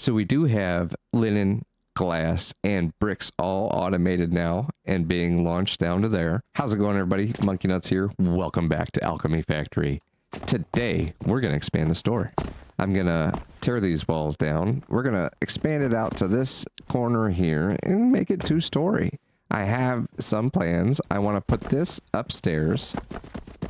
So we do have linen, glass, and bricks all automated now and being launched down to there. How's it going, everybody? MonkeyNutz here. Welcome back to Alchemy Factory. Today, we're going to expand the store. I'm going to tear these walls down. We're going to expand it out to this corner here and make it 2-story. I have some plans. I want to put this upstairs.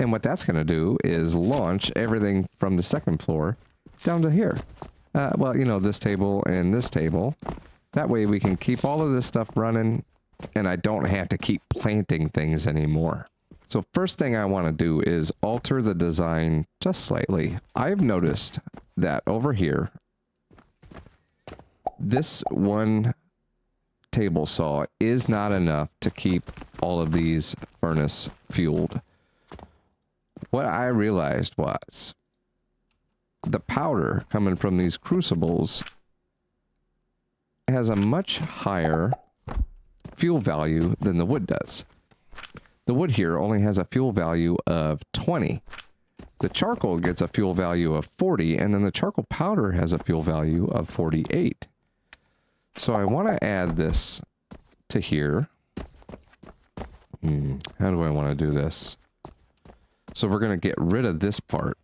And what that's going to do is launch everything from the second floor down to here. Well, you know, this table and this table. That way we can keep all of this stuff running and I don't have to keep planting things anymore. So first thing I want to do is alter the design just slightly. I've noticed that over here, this one table saw is not enough to keep all of these furnace fueled. What I realized was the powder coming from these crucibles has a much higher fuel value than the wood does. The wood here only has a fuel value of 20. The charcoal gets a fuel value of 40, and then the charcoal powder has a fuel value of 48. So I want to add this to here. How do I want to do this? So we're going to get rid of this part.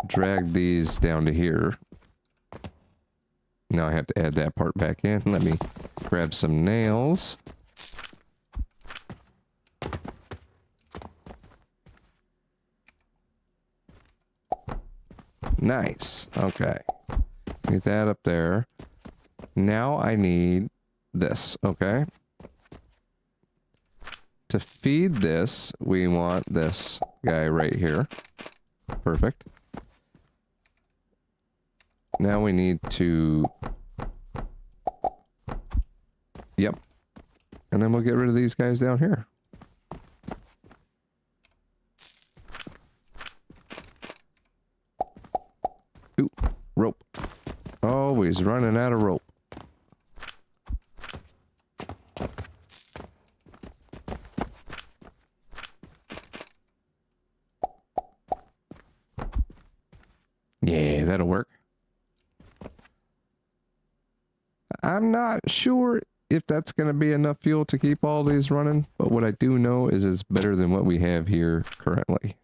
Drag these down to here. Now I have to add that part back in. Let me grab some nails. Nice. Okay. Get that up there. Now I need this. Okay. To feed this, we want this guy right here. Perfect. Now we need to... Yep. And then we'll get rid of these guys down here. Ooh, rope. Always running out of rope. Yeah, that'll work. I'm not sure if that's going to be enough fuel to keep all these running, but what I do know is it's better than what we have here currently.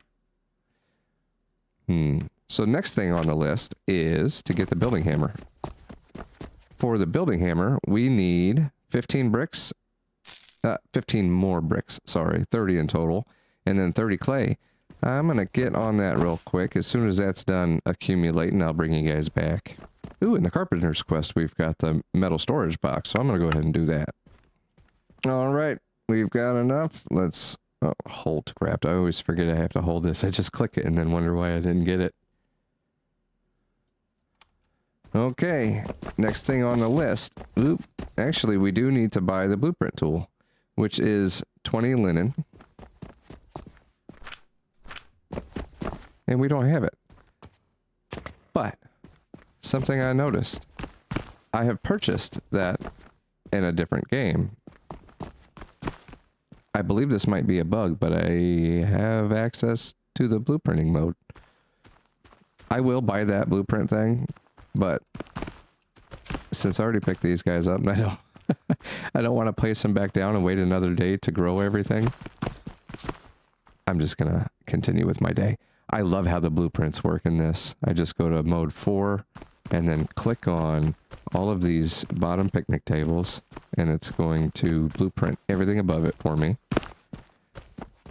So next thing on the list is to get the building hammer. For the building hammer, we need 15 bricks, 15 more bricks, sorry, 30 in total, and then 30 clay. I'm going to get on that real quick. As soon as that's done accumulating, I'll bring you guys back. Ooh, in the Carpenter's Quest, we've got the metal storage box, so I'm going to go ahead and do that. All right, we've got enough. Let's hold to craft. I always forget I have to hold this. I just click it and then wonder why I didn't get it. Okay, next thing on the list. Oop, actually, we do need to buy the blueprint tool, which is 20 linen. And we don't have it. But something I noticed. I have purchased that in a different game. I believe this might be a bug, but I have access to the blueprinting mode. I will buy that blueprint thing, but since I already picked these guys up, and I don't want to place them back down and wait another day to grow everything. I'm just gonna continue with my day. I love how the blueprints work in this. I just go to mode 4 and then click on all of these bottom picnic tables and it's going to blueprint everything above it for me.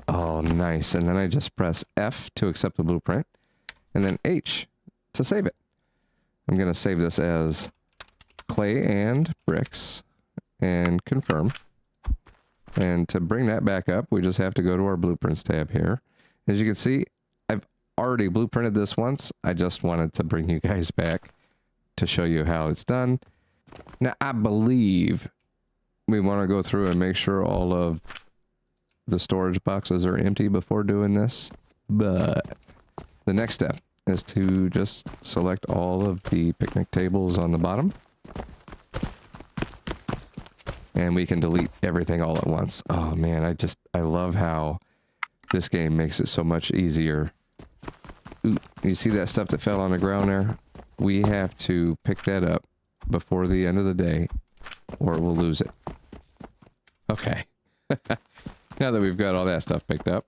Oh, nice. And then I just press F to accept the blueprint and then H to save it. I'm going to save this as clay and bricks and confirm. And to bring that back up, we just have to go to our blueprints tab here. As you can see, I've already blueprinted this once. I just wanted to bring you guys back to show you how it's done. Now, I believe we want to go through and make sure all of the storage boxes are empty before doing this. But the next step is to just select all of the picnic tables on the bottom. And we can delete everything all at once. Oh man, I love how this game makes it so much easier. Ooh, you see that stuff that fell on the ground there? we have to pick that up before the end of the day, or we'll lose it. Okay. Now that we've got all that stuff picked up,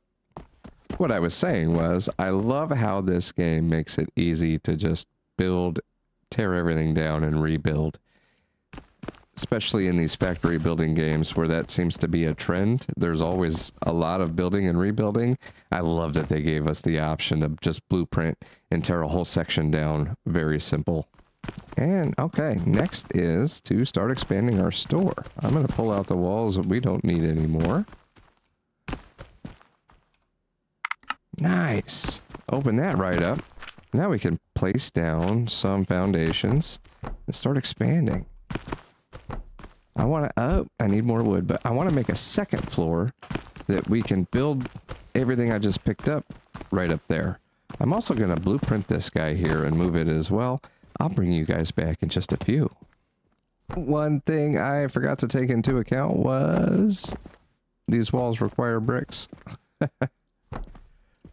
what I was saying was, I love how this game makes it easy to just build, tear everything down, and rebuild. Especially in these factory building games where that seems to be a trend. There's always a lot of building and rebuilding. I love that they gave us the option to just blueprint and tear a whole section down. Very simple. And okay, next is to start expanding our store. I'm going to pull out the walls that we don't need anymore. Nice. Open that right up. Now we can place down some foundations and start expanding. I want to, oh, I need more wood, but I want to make a second floor that we can build everything I just picked up right up there. I'm also going to blueprint this guy here and move it as well. I'll bring you guys back in just a few. One thing I forgot to take into account was these walls require bricks.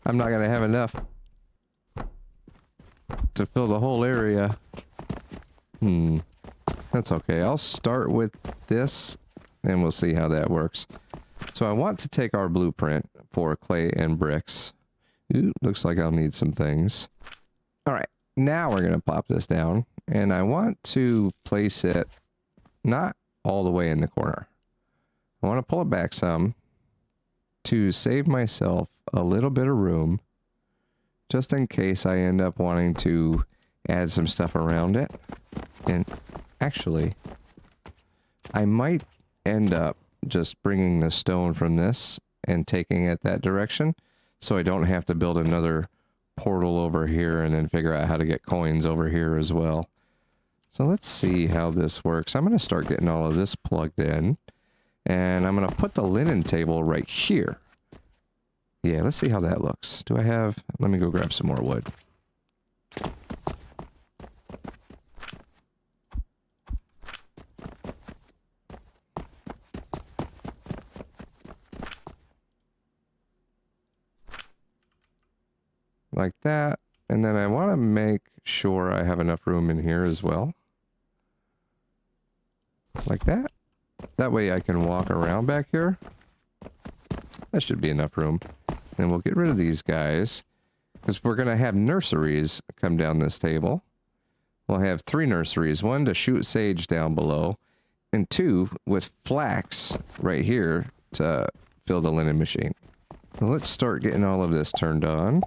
I'm not going to have enough to fill the whole area. That's okay. I'll start with this and we'll see how that works. So I want to take our blueprint for clay and bricks. Ooh, looks like I'll need some things. All right, now we're going to pop this down and I want to place it not all the way in the corner. I want to pull it back some to save myself a little bit of room just in case I end up wanting to add some stuff around it. And actually, I might end up just bringing the stone from this and taking it that direction so I don't have to build another portal over here and then figure out how to get coins over here as well. So let's see how this works. I'm going to start getting all of this plugged in and I'm going to put the linen table right here. Yeah, let's see how that looks. Do I have... Let me go grab some more wood. Like that. And then I want to make sure I have enough room in here as well. Like that. That way I can walk around back here. That should be enough room. And we'll get rid of these guys. Because we're going to have nurseries come down this table. We'll have 3 nurseries. 1 to shoot sage down below. And 2 with flax right here to fill the linen machine. So let's start getting all of this turned on.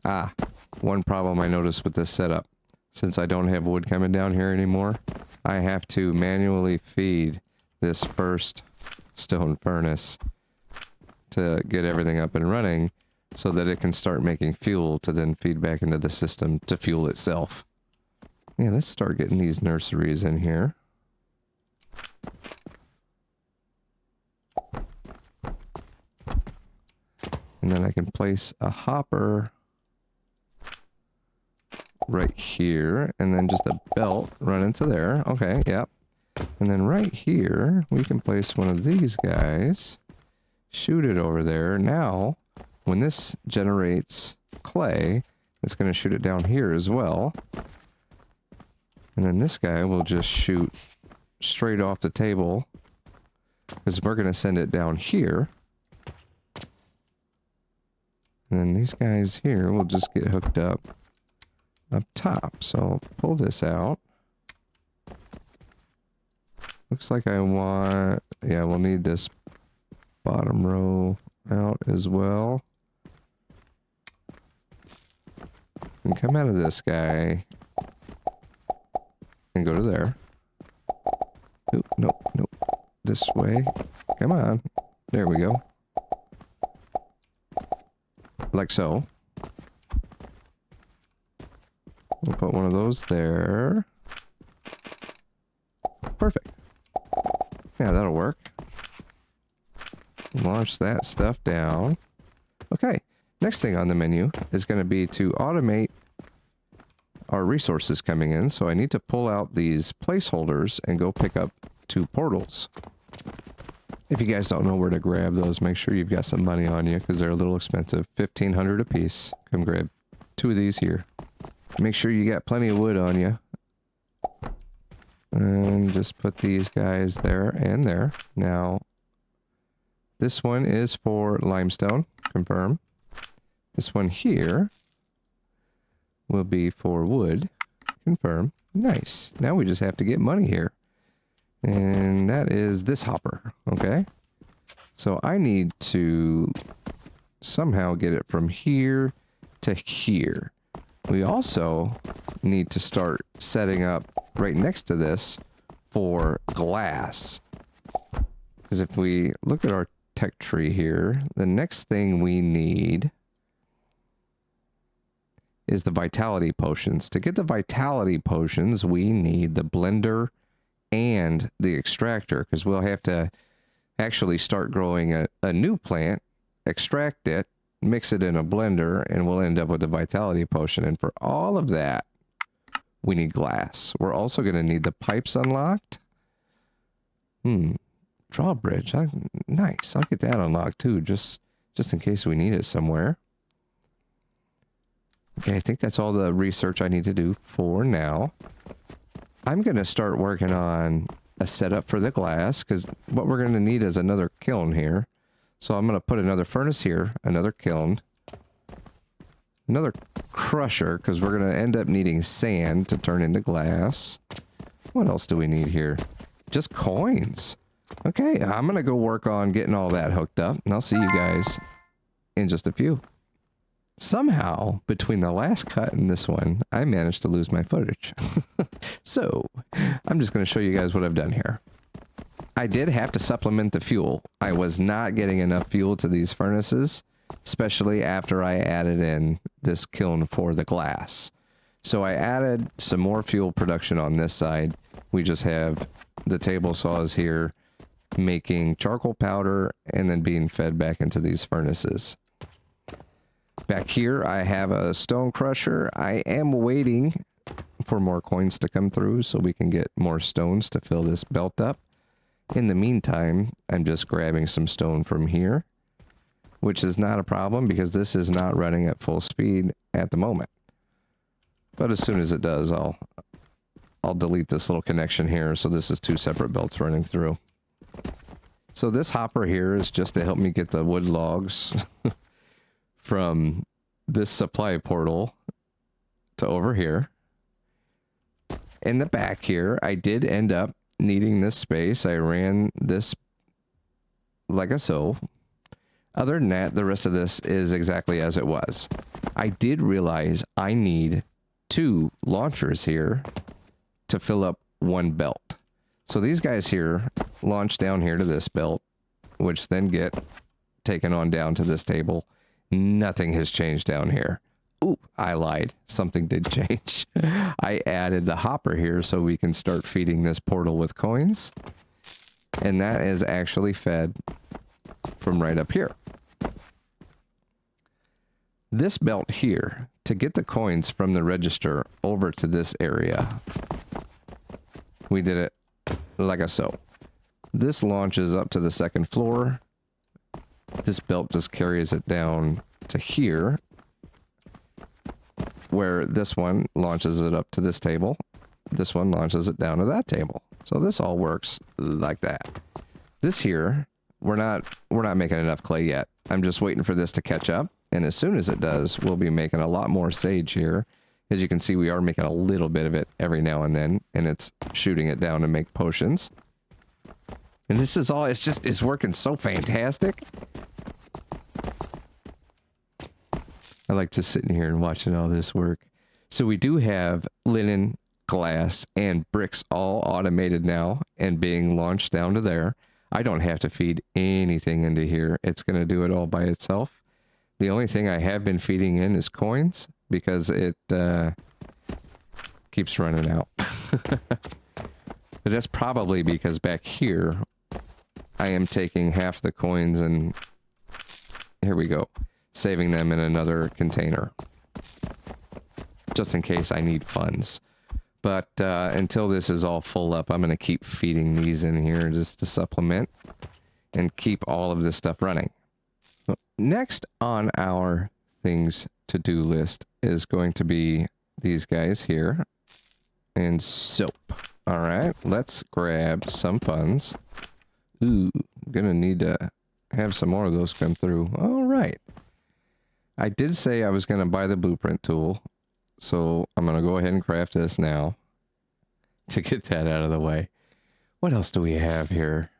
Ah, one problem I noticed with this setup. Since I don't have wood coming down here anymore, I have to manually feed this first stone furnace to get everything up and running so that it can start making fuel to then feed back into the system to fuel itself. Yeah, let's start getting these nurseries in here. And then I can place a hopper right here, and then just a belt run into there. Okay, yep. And then right here, we can place one of these guys, shoot it over there. Now, when this generates clay, it's going to shoot it down here as well. And then this guy will just shoot straight off the table, because we're going to send it down here. And then these guys here will just get hooked up top. So I'll pull this out. Looks like I want... Yeah, we'll need this bottom row out as well. And come out of this guy and go to there. Nope, nope, nope. This way. Come on. There we go. Like so. We'll put one of those there. Perfect. Yeah, that'll work. Launch that stuff down. Okay. Next thing on the menu is going to be to automate our resources coming in. So I need to pull out these placeholders and go pick up 2 portals. If you guys don't know where to grab those, make sure you've got some money on you because they're a little expensive. 1,500 a piece. Come grab 2 of these here. Make sure you got plenty of wood on you. And just put these guys there and there. Now, this one is for limestone. Confirm. This one here will be for wood. Confirm. Nice. Now we just have to get money here. And that is this hopper. Okay. So I need to somehow get it from here to here. We also need to start setting up right next to this for glass. Because if we look at our tech tree here, the next thing we need is the vitality potions. To get the vitality potions, we need the blender and the extractor, because we'll have to actually start growing a new plant, extract it, mix it in a blender, and we'll end up with a vitality potion. And for all of that, we need glass. We're also going to need the pipes unlocked. Drawbridge. Nice. I'll get that unlocked too, just in case we need it somewhere. Okay, I think that's all the research I need to do for now. I'm going to start working on a setup for the glass, because what we're going to need is another kiln here. So I'm going to put another furnace here, another kiln, another crusher, because we're going to end up needing sand to turn into glass. What else do we need here? Just coins. Okay, I'm going to go work on getting all that hooked up, and I'll see you guys in just a few. Somehow, between the last cut and this one, I managed to lose my footage. So, I'm just going to show you guys what I've done here. I did have to supplement the fuel. I was not getting enough fuel to these furnaces, especially after I added in this kiln for the glass. So I added some more fuel production on this side. We just have the table saws here making charcoal powder and then being fed back into these furnaces. Back here, I have a stone crusher. I am waiting for more coins to come through so we can get more stones to fill this belt up. In the meantime, I'm just grabbing some stone from here, which is not a problem because this is not running at full speed at the moment. But as soon as it does, I'll delete this little connection here. So this is 2 separate belts running through. So this hopper here is just to help me get the wood logs from this supply portal to over here. In the back here, I did end up needing this space. I ran this like so. Other than that, the rest of this is exactly as it was. I did realize I need 2 launchers here to fill up 1 belt. So these guys here launch down here to this belt, which then get taken on down to this table. Nothing has changed down here. Ooh, I lied. Something did change. I added the hopper here so we can start feeding this portal with coins. And that is actually fed from right up here. This belt here, to get the coins from the register over to this area, we did it like so. This launches up to the 2nd floor. This belt just carries it down to here, where this one launches it up to this table. This one launches it down to that table. So this all works like that. This here, we're not making enough clay yet. I'm just waiting for this to catch up. And as soon as it does, we'll be making a lot more sage here. As you can see, we are making a little bit of it every now and then, and it's shooting it down to make potions. And this is all, it's working so fantastic. I like just sitting here and watching all this work. So we do have linen, glass, and bricks all automated now and being launched down to there. I don't have to feed anything into here. It's going to do it all by itself. The only thing I have been feeding in is coins because it keeps running out. But that's probably because back here, I am taking half the coins and here we go, saving them in another container just in case I need funds. But until this is all full up, I'm going to keep feeding these in here just to supplement. and keep all of this stuff running. Next on our things to do list is going to be these guys here and soap. All right, let's grab some funds. Ooh, I'm gonna need to have some more of those come through. All right. I did say I was gonna buy the blueprint tool, so I'm gonna go ahead and craft this now to get that out of the way. What else do we have here?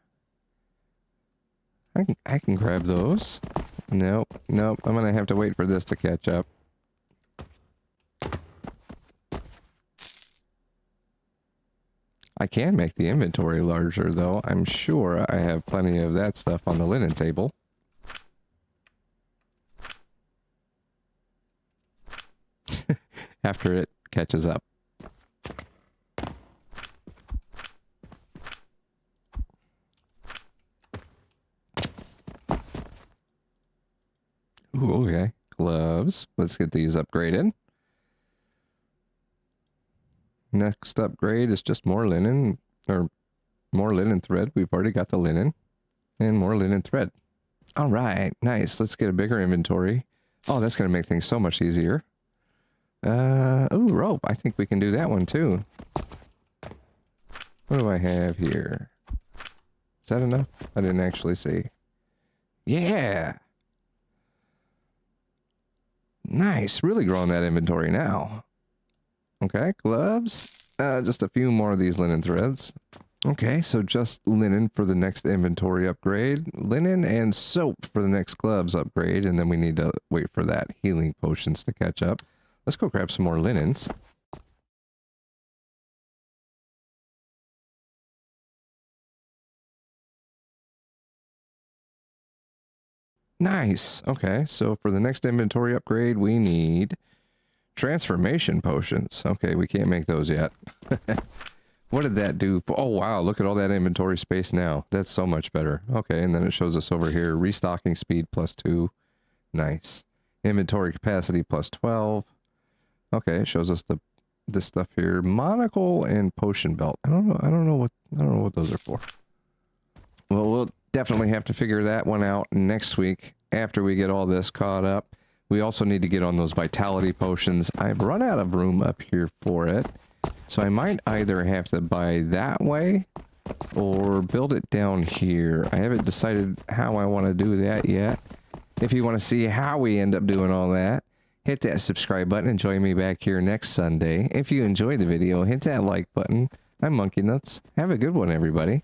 I can grab those. Nope, nope. I'm gonna have to wait for this to catch up. I can make the inventory larger, though. I'm sure I have plenty of that stuff on the linen table. After it catches up. Ooh, okay. Gloves. Let's get these upgraded. Next upgrade is just more linen, or more linen thread. We've already got the linen. And more linen thread. All right, nice. Let's get a bigger inventory. Oh, that's going to make things so much easier. Ooh, rope. I think we can do that one too. What do I have here? Is that enough? I didn't actually see. Yeah. Nice. Really growing that inventory now. Okay, gloves. Just a few more of these linen threads. Okay, so just linen for the next inventory upgrade. Linen and soap for the next gloves upgrade. And then we need to wait for that healing potions to catch up. Let's go grab some more linens. Nice. Okay, so for the next inventory upgrade, we need transformation potions. Okay, we can't make those yet. What did that do? Oh, wow. Look at all that inventory space now. That's so much better. Okay, and then it shows us over here, restocking speed +2. Nice. Inventory capacity +12. Okay, it shows us this stuff here. Monocle and potion belt. I don't know what those are for. Well, we'll definitely have to figure that one out next week after we get all this caught up. We also need to get on those vitality potions. I've run out of room up here for it. So I might either have to buy that way or build it down here. I haven't decided how I want to do that yet. If you want to see how we end up doing all that, hit that subscribe button and join me back here next Sunday. If you enjoyed the video, hit that like button. I'm MonkeyNutz. Have a good one, everybody.